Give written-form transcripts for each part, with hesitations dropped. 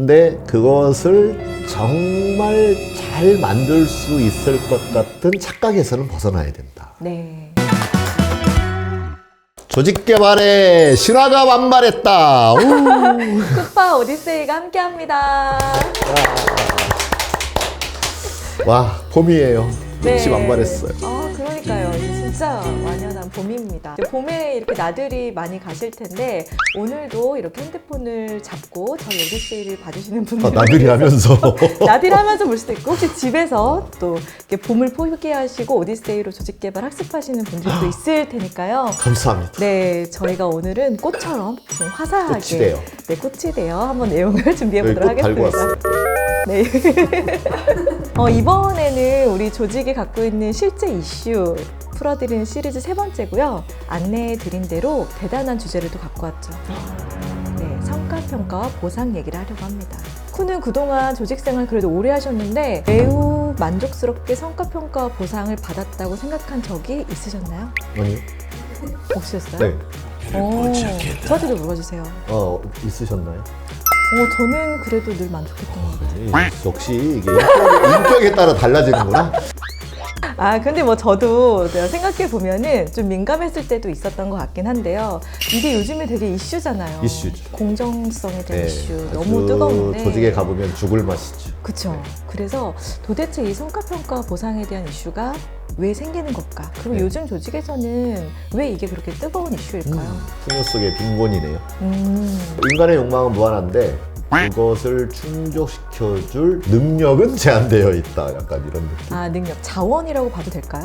근데 그것을 정말 잘 만들 수 있을 것 같은 착각에서는 벗어나야 된다. 네. 조직 개발에 신화가 완발했다. 쿠파 오디세이가 함께합니다. 와, 봄이에요. 역시 네. 완발했어요. 그러니까요. 이제 진짜 완연한 봄입니다. 이제 봄에 이렇게 나들이 많이 가실 텐데 오늘도 이렇게 핸드폰을 잡고 저희 오디세이를 봐주시는 분들 나들이 하면서 나들이 하면서 볼 수도 있고 혹시 집에서 또 이렇게 봄을 포기하시고 오디세이로 조직개발 학습하시는 분들도 있을 테니까요. 감사합니다. 네, 저희가 오늘은 꽃처럼 좀 화사하게 꽃이 돼요. 네, 꽃이 돼요. 한번 내용을 준비해 여기 보도록 꽃 달고 하겠습니다. 왔어요. 네. 이번에는 우리 조직이 갖고 있는 실제 이슈 풀어드리는 시리즈 세 번째고요. 안내해 드린 대로 대단한 주제를 또 갖고 왔죠. 네, 성과평가와 보상 얘기를 하려고 합니다. 쿠는 그동안 조직생활 그래도 오래 하셨는데 매우 만족스럽게 성과평가와 보상을 받았다고 생각한 적이 있으셨나요? 아니요. 없으셨어요? 네. 저한테도 물어주세요. 있으셨나요? 저는 그래도 늘 만족했던 것 같아요. 역시 이게 인격에 따라 달라지는구나. 근데 뭐 저도 내가 생각해 보면은 좀 민감했을 때도 있었던 것 같긴 한데요. 이게 요즘에 되게 이슈잖아요. 이슈죠. 공정성에 대한 이슈 아주 너무 뜨거운데. 조직에 가보면 죽을 맛이죠. 그렇죠. 그래서 도대체 이 성과평가 보상에 대한 이슈가 왜 생기는 걸까? 그리고 네. 요즘 조직에서는 왜 이게 그렇게 뜨거운 이슈일까요? 풍요 속의 빈곤이네요. 음. 인간의 욕망은 무한한데 그것을 충족시켜줄 능력은 제한되어 있다. 약간 이런 느낌. 능력. 자원이라고 봐도 될까요?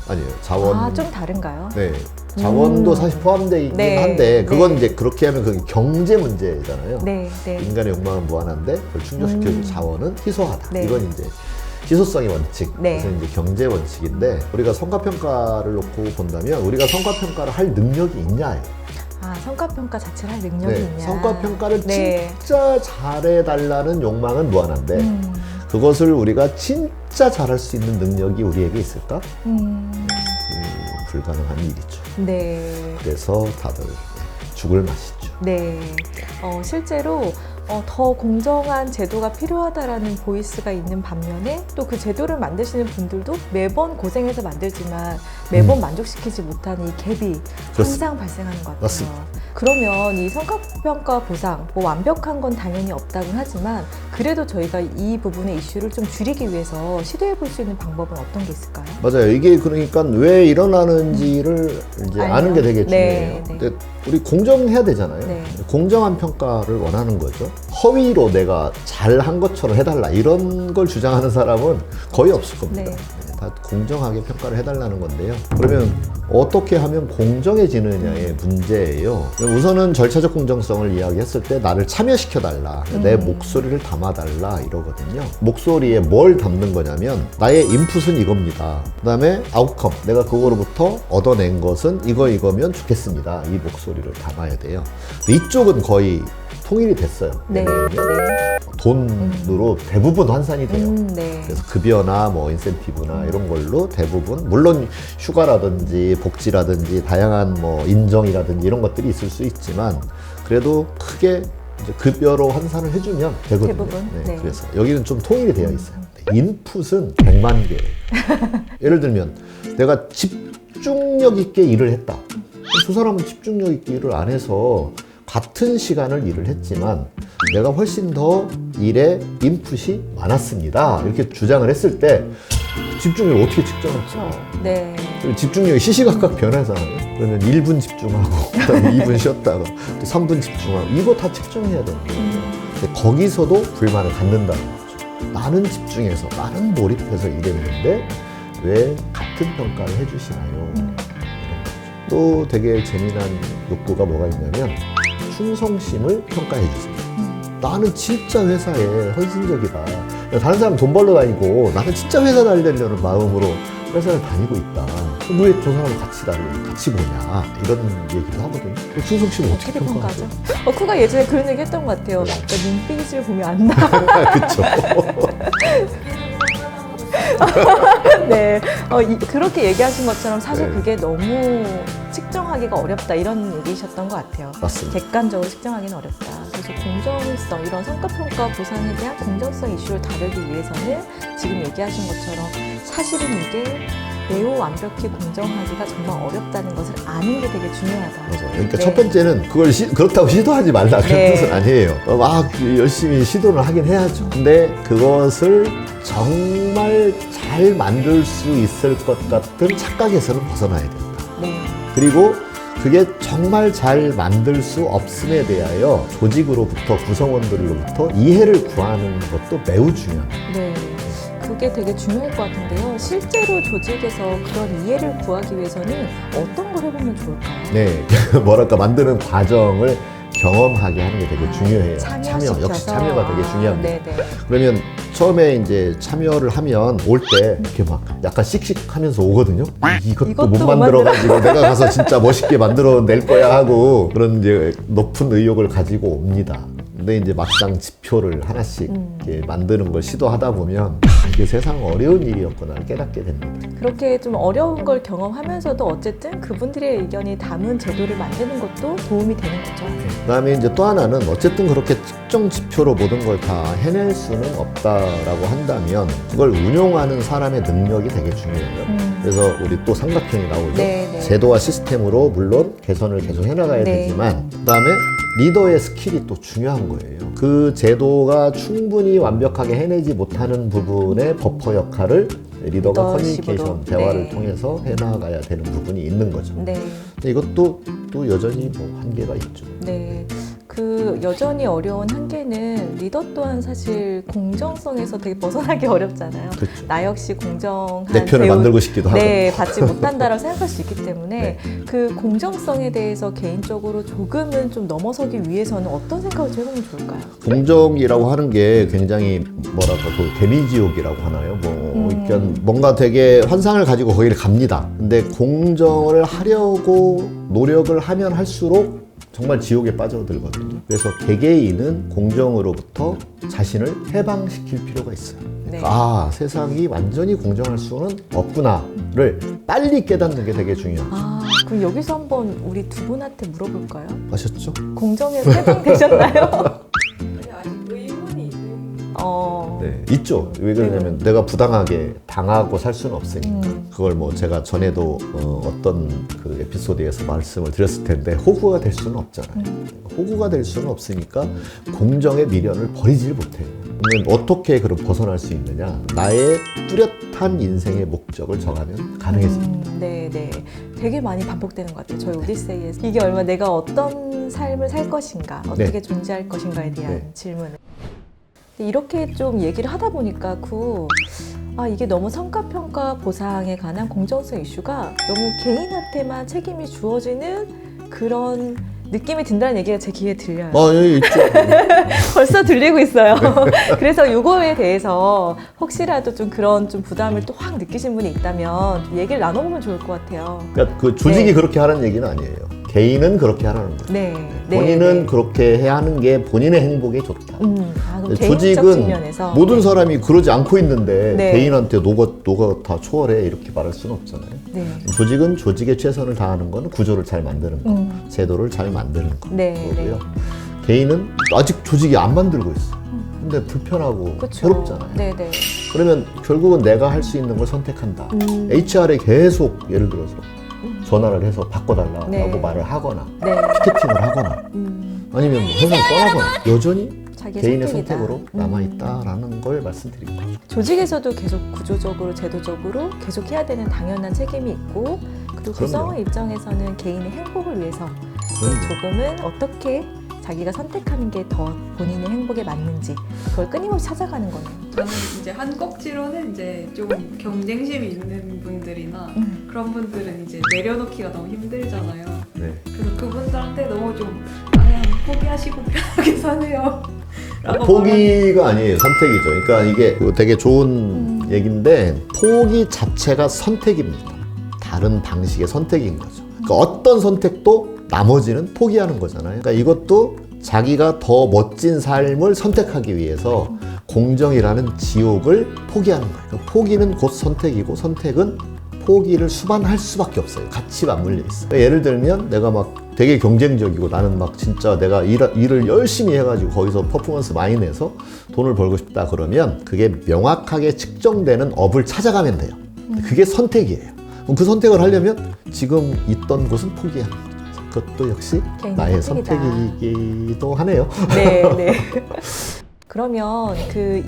아니에요. 자원. 좀 다른가요? 네. 자원도 사실 포함되어 있긴 네. 한데 그건 네. 이제 그렇게 하면 그게 경제 문제잖아요. 네, 네. 인간의 욕망은 무한한데 그걸 충족시켜줄 자원은 희소하다. 네. 이건 이제 희소성의 원칙, 네. 그래서 이제 경제 원칙인데 우리가 성과평가를 놓고 본다면 우리가 성과평가를 할 능력이 있냐예요. 성과평가 자체를 할 능력이 네, 있냐. 성과평가를 네. 진짜 잘해달라는 욕망은 무한한데 음. 그것을 우리가 진짜 잘할 수 있는 능력이 우리에게 있을까? 불가능한 일이죠. 네. 그래서 다들 죽을 맛이죠. 네. 실제로 더 공정한 제도가 필요하다라는 보이스가 있는 반면에 또 그 제도를 만드시는 분들도 매번 고생해서 만들지만 매번 만족시키지 못하는 이 갭이 항상 발생하는 것 같아요. 맞습니다. 그러면 이 성과평가 보상, 뭐 완벽한 건 당연히 없다고는 하지만 그래도 저희가 이 부분의 이슈를 좀 줄이기 위해서 시도해 볼 수 있는 방법은 어떤 게 있을까요? 맞아요. 이게 그러니까 왜 일어나는지를 이제 아는 게 되게 중요해요. 네, 네. 근데 우리 공정해야 되잖아요. 네. 공정한 평가를 원하는 거죠. 허위로 내가 잘한 것처럼 해달라 이런 걸 주장하는 사람은 거의 없을 겁니다. 네. 다 공정하게 평가를 해달라는 건데요. 그러면 어떻게 하면 공정해지느냐의 문제예요. 우선은 절차적 공정성을 이야기했을 때 나를 참여시켜달라, 내 목소리를 담아달라 이러거든요. 목소리에 뭘 담는 거냐면 나의 인풋은 이겁니다. 그 다음에 아웃컴, 내가 그거로부터 얻어낸 것은 이거면 좋겠습니다. 이 목소리를 담아야 돼요. 근데 이쪽은 거의 통일이 됐어요. 네. 돈으로 대부분 환산이 돼요. 네. 그래서 급여나 뭐 인센티브나 이런 걸로 대부분, 물론 휴가라든지 복지라든지 다양한 뭐 인정이라든지 이런 것들이 있을 수 있지만 그래도 크게 이제 급여로 환산을 해주면 되거든요. 대부분, 네. 그래서 여기는 좀 통일이 되어 있어요. 인풋은 100만 개예요. 예를 들면 내가 집중력 있게 일을 했다. 저 사람은 집중력 있게 일을 안 해서 같은 시간을 일을 했지만 내가 훨씬 더 일에 인풋이 많았습니다. 이렇게 주장을 했을 때 집중력을 어떻게 측정할까? 네. 집중력이 시시각각 변하잖아요. 그러면 1분 집중하고 그다음에 2분 쉬었다가 또 3분 집중하고 이거 다 측정해야 되는 거예요. 근데 거기서도 불만을 갖는다는 거죠. 나는 집중해서 나는 몰입해서 일했는데 왜 같은 평가를 해주시나요? 이런 거죠. 또 되게 재미난 욕구가 뭐가 있냐면 충성심을 평가해 주세요. 나는 진짜 회사에 헌신적이다. 다른 사람 돈 벌러 다니고 나는 진짜 회사 다니려는 마음으로 회사를 다니고 있다. 왜 저 사람을 같이 보냐 이런 얘기도 하거든요. 충성심을 어떻게 평가하죠? 쿠가 예전에 그런 얘기 했던 것 같아요. 눈빛을 보면 안 나. 그쵸. 네, 그렇게 얘기하신 것처럼 사실 네. 그게 너무 측정하기가 어렵다 이런 얘기셨던 것 같아요. 맞습니다. 객관적으로 측정하기는 어렵다. 그래서 공정성, 이런 성과평가 보상에 대한 공정성 이슈를 다루기 위해서는 지금 얘기하신 것처럼 사실은 이게 매우 완벽히 공정하기가 정말 어렵다는 것을 아는 게 되게 중요하다. 맞아요. 그러니까 네. 첫 번째는 그걸 그렇다고 시도하지 말라 그런 네. 뜻은 아니에요. 막 열심히 시도를 하긴 해야죠. 근데 그것을 정말 잘 만들 수 있을 것 같은 착각에서는 벗어나야 된다. 네. 그리고 그게 정말 잘 만들 수 없음에 대하여 조직으로부터 구성원들로부터 이해를 구하는 것도 매우 중요합니다. 네. 그게 되게 중요할 것 같은데요. 실제로 조직에서 그런 이해를 구하기 위해서는 어떤 걸 해보면 좋을까요? 네, 뭐랄까 만드는 과정을 경험하게 하는 게 되게 중요해요. 참여시켜서. 역시 참여가 되게 중요합니다. 네네. 그러면 처음에 이제 참여를 하면 올 때 이렇게 막 약간 씩씩하면서 오거든요. 이것도 못 만들어가지고 내가 가서 진짜 멋있게 만들어낼 거야 하고 그런 이제 높은 의욕을 가지고 옵니다. 근데 이제 막상 지표를 하나씩 이렇게 만드는 걸 시도하다 보면 이게 세상 어려운 일이었구나를 깨닫게 됩니다. 그렇게 좀 어려운 걸 경험하면서도 어쨌든 그분들의 의견이 담은 제도를 만드는 것도 도움이 되는 거죠. 그다음에 이제 또 하나는 어쨌든 그렇게 특정 지표로 모든 걸 다 해낼 수는 없다라고 한다면 그걸 운용하는 사람의 능력이 되게 중요해요. 그래서 우리 또 삼각형이 나오죠. 네네. 제도와 시스템으로 물론 개선을 계속 해나가야 네. 되지만 그다음에 리더의 스킬이 또 중요한 거예요. 그 제도가 충분히 완벽하게 해내지 못하는 부분의 버퍼 역할을 리더가 리더십으로. 커뮤니케이션, 대화를 네. 통해서 해나가야 되는 부분이 있는 거죠. 네. 근데 이것도 또 여전히 뭐 한계가 있죠. 네. 그 여전히 어려운 한계는 리더 또한 사실 공정성에서 되게 벗어나기 어렵잖아요. 그렇죠. 나 역시 공정한 내 편을 대우- 만들고 싶기도 하고. 네, 받지 못한다라고 생각할 수 있기 때문에 네. 그 공정성에 대해서 개인적으로 조금은 좀 넘어서기 위해서는 어떤 생각을 좀 해보면 좋을까요? 공정이라고 하는 게 굉장히 뭐랄까 그 개미지옥이라고 하나요? 뭐 그러니까 뭔가 되게 환상을 가지고 거기를 갑니다. 근데 공정을 하려고 노력을 하면 할수록 정말 지옥에 빠져들거든요. 그래서 개개인은 공정으로부터 자신을 해방시킬 필요가 있어요. 네. 아, 세상이 완전히 공정할 수는 없구나를 빨리 깨닫는 게 되게 중요하죠. 아, 그럼 여기서 한번 우리 두 분한테 물어볼까요? 아셨죠? 공정에서 해방되셨나요? 아직 의문이 있는 네, 있죠. 왜 그러냐면 내가 부당하게 당하고 살 수는 없으니까. 그걸 뭐 제가 전에도 어떤 그 에피소드에서 말씀을 드렸을 텐데 호구가 될 수는 없잖아요. 호구가 될 수는 없으니까 공정의 미련을 버리질 못해요. 그러면 어떻게 그럼 벗어날 수 있느냐? 나의 뚜렷한 인생의 목적을 정하면 가능해집니다. 네, 네. 되게 많이 반복되는 것 같아요. 저희 오디세이에서. 이게 얼마 내가 어떤 삶을 살 것인가, 어떻게 네. 존재할 것인가에 대한 네. 질문을. 이렇게 좀 얘기를 하다 보니까 이게 너무 성과평가 보상에 관한 공정성 이슈가 너무 개인한테만 책임이 주어지는 그런 느낌이 든다는 얘기가 제 귀에 들려요. 여기 있죠. 벌써 들리고 있어요. 그래서 이거에 대해서 혹시라도 좀 그런 좀 부담을 또 확 느끼신 분이 있다면 좀 얘기를 나눠보면 좋을 것 같아요. 그러니까 그 조직이 네. 그렇게 하라는 얘기는 아니에요. 개인은 그렇게 하라는 거예요. 네. 본인은 네. 그렇게 해야 하는 게 본인의 행복에 좋다. 그럼 개인적 조직은 측면에서 모든 사람이 그러지 않고 있는데 네. 개인한테 너가 다 초월해 이렇게 말할 수는 없잖아요. 네. 조직은 조직의 최선을 다하는 건 구조를 잘 만드는 거, 음. 제도를 잘 만드는 거, 네, 거고요. 개인은 아직 조직이 안 만들고 있어. 근데 불편하고 그렇죠. 괴롭잖아요. 네네. 그러면 결국은 내가 할 수 있는 걸 선택한다. HR에 계속 예를 들어서 전화를 해서 바꿔달라고 네. 말을 하거나 네. 피켓팅을 하거나 아니면 뭐 회사를 떠나거나 여전히 자기 개인의 선택이다. 선택으로 남아있다라는 걸 말씀드리는 거죠. 조직에서도 계속 구조적으로 제도적으로 계속 해야 되는 당연한 책임이 있고 그리고 그럼요. 구성원 입장에서는 개인의 행복을 위해서 조금은 어떻게 자기가 선택하는 게 더 본인의 행복에 맞는지 그걸 끊임없이 찾아가는 거네요. 저는 이제 한 꼭지로는 이제 좀 경쟁심이 있는 분들이나 그런 분들은 이제 내려놓기가 너무 힘들잖아요. 네. 그래서 그분들한테 너무 좀 그냥 포기하시고 편하게 사세요. 라고 포기가 아니에요. 선택이죠. 그러니까 이게 되게 좋은 얘기인데 포기 자체가 선택입니다. 다른 방식의 선택인 거죠. 그러니까 어떤 선택도 나머지는 포기하는 거잖아요. 그러니까 이것도 자기가 더 멋진 삶을 선택하기 위해서 공정이라는 지옥을 포기하는 거예요. 포기는 곧 선택이고 선택은 포기를 수반할 수밖에 없어요. 같이 맞물려 있어요. 예를 들면 내가 막 되게 경쟁적이고 나는 막 진짜 내가 일을 열심히 해가지고 거기서 퍼포먼스 많이 내서 돈을 벌고 싶다 그러면 그게 명확하게 측정되는 업을 찾아가면 돼요. 그게 선택이에요. 그럼 그 선택을 하려면 지금 있던 곳은 포기하는 거죠. 그것도 역시 개인의 나의 선택이다. 선택이기도 하네요. 네, 네. 그러면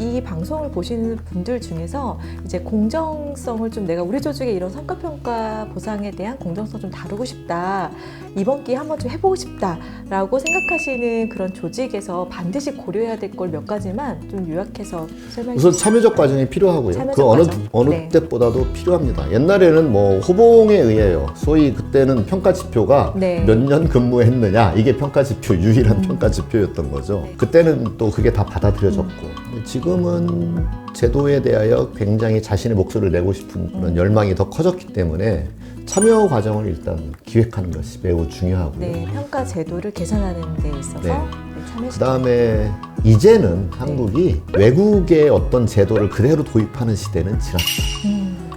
이 방송을 보시는 분들 중에서 이제 공정성을 좀 내가 우리 조직의 이런 성과평가 보상에 대한 공정성 좀 다루고 싶다. 이번 기회에 한번 좀 해보고 싶다라고 생각하시는 그런 조직에서 반드시 고려해야 될 걸 몇 가지만 좀 요약해서 설명해 우선 주시죠. 참여적 과정이 필요하고요. 참여적 그 과정. 어느 네. 때보다도 필요합니다. 옛날에는 뭐 호봉에 의해요. 소위 그때는 평가 지표가 네. 몇 년 근무했느냐 이게 평가 지표 유일한 평가 지표였던 거죠. 네. 그때는 또 그게 다 받아들여졌고 근데 지금은 제도에 대하여 굉장히 자신의 목소리를 내고 싶은 그런 열망이 더 커졌기 때문에 참여 과정을 일단 기획하는 것이 매우 중요하고요. 네, 평가 제도를 개선하는 데 있어서 네. 참여시키는 그 다음에 이제는 한국이 외국의 어떤 제도를 그대로 도입하는 시대는 지났다.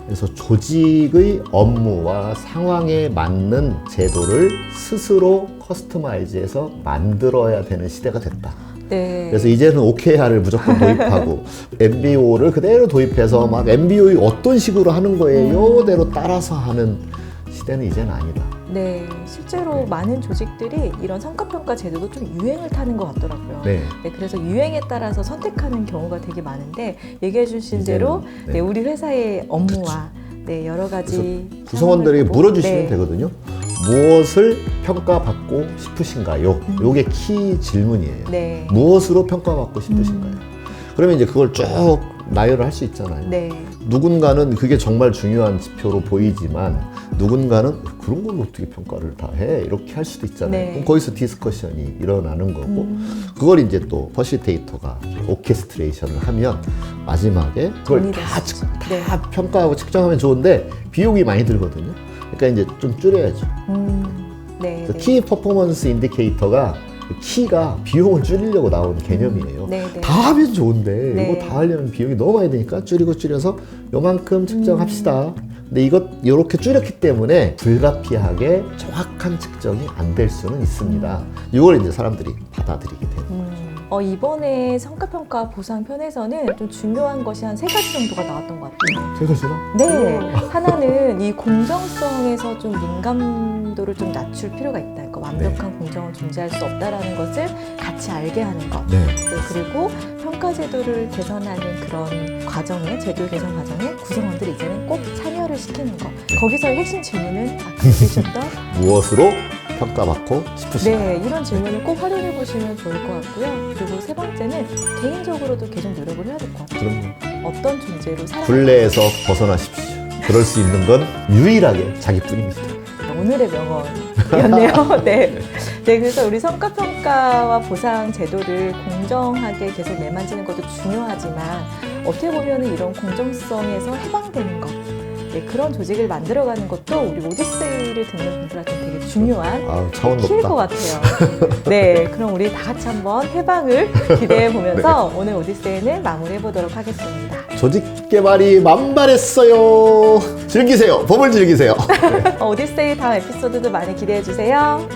그래서 조직의 업무와 상황에 맞는 제도를 스스로 커스터마이즈해서 만들어야 되는 시대가 됐다. 네. 그래서 이제는 OKR을 무조건 도입하고 MBO를 그대로 도입해서 막 MBO의 어떤 식으로 하는 거예요? 이대로 따라서 하는 시대는 이제는 아니다. 네, 실제로 많은 조직들이 이런 성과평가 제도도 좀 유행을 타는 것 같더라고요. 네. 네, 그래서 유행에 따라서 선택하는 경우가 되게 많은데 얘기해 주신 이제는, 대로 네. 네, 우리 회사의 업무와 네, 여러 가지 구성원들이 상황을 보고, 물어주시면 네, 되거든요. 무엇을 평가받고 싶으신가요? 요게 키 질문이에요. 네. 무엇으로 평가받고 싶으신가요? 그러면 이제 그걸 쭉 나열을 할 수 있잖아요. 네. 누군가는 그게 정말 중요한 지표로 보이지만 누군가는 그런 걸로 어떻게 평가를 다 해? 이렇게 할 수도 있잖아요. 네. 그럼 거기서 디스커션이 일어나는 거고 그걸 이제 또 퍼실테이터가 오케스트레이션을 하면 마지막에 그걸 정리될 다, 수 있죠. 네. 다 평가하고 측정하면 좋은데 비용이 많이 들거든요. 그러니까 이제 좀 줄여야죠. 네. 그래서 네. 키 퍼포먼스 인디케이터가 키가 비용을 줄이려고 나온 개념이에요. 네, 네. 다 하면 좋은데 네. 이거 다 하려면 비용이 너무 많이 드니까 줄여서 요만큼 측정합시다. 근데 이렇게 줄였기 때문에 불가피하게 정확한 측정이 안 될 수는 있습니다. 이걸 이제 사람들이 받아들이게 돼요. 이번에 성과평가 보상 편에서는 좀 중요한 것이 한 3가지 정도가 나왔던 것 같아요. 제가 싫어? 네, 하나는 이 공정성에서 좀 민감도를 좀 낮출 필요가 있다. 그러니까 완벽한 공정을 존재할 수 없다라는 것을 같이 알게 하는 것. 네. 네, 그리고 평가 제도를 개선하는 그런 과정에, 제도 개선 과정에 구성원들이 이제는 꼭 참여를 시키는 것. 거기서의 핵심 질문은 아까 주셨던 무엇으로 평가받고 싶으신가요? 네, 이런 질문을 꼭 활용해 보시면 좋을 것 같고요. 그리고 3번째는 개인적으로도 계속 노력을 해야 될 것 같아요. 그럼 어떤 존재로 살아가는지. 굴레에서 벗어나십시오. 그럴 수 있는 건 유일하게 자기뿐입니다. 오늘의 명언이었네요. 네. 네, 그래서 우리 성과평가와 보상 제도를 공정하게 계속 내만지는 것도 중요하지만 어떻게 보면 이런 공정성에서 해방되는 것, 네, 그런 조직을 만들어가는 것도 우리 오디세이를 듣는 분들한테 되게 중요한 차원 키일 것 높다. 같아요. 네, 그럼 우리 다 같이 한번 해방을 기대해 보면서 오늘 오디세이는 마무리해 보도록 하겠습니다. 조직 개발이 만발했어요. 즐기세요. 봄을 즐기세요. 오디세이 다음 에피소드도 많이 기대해 주세요.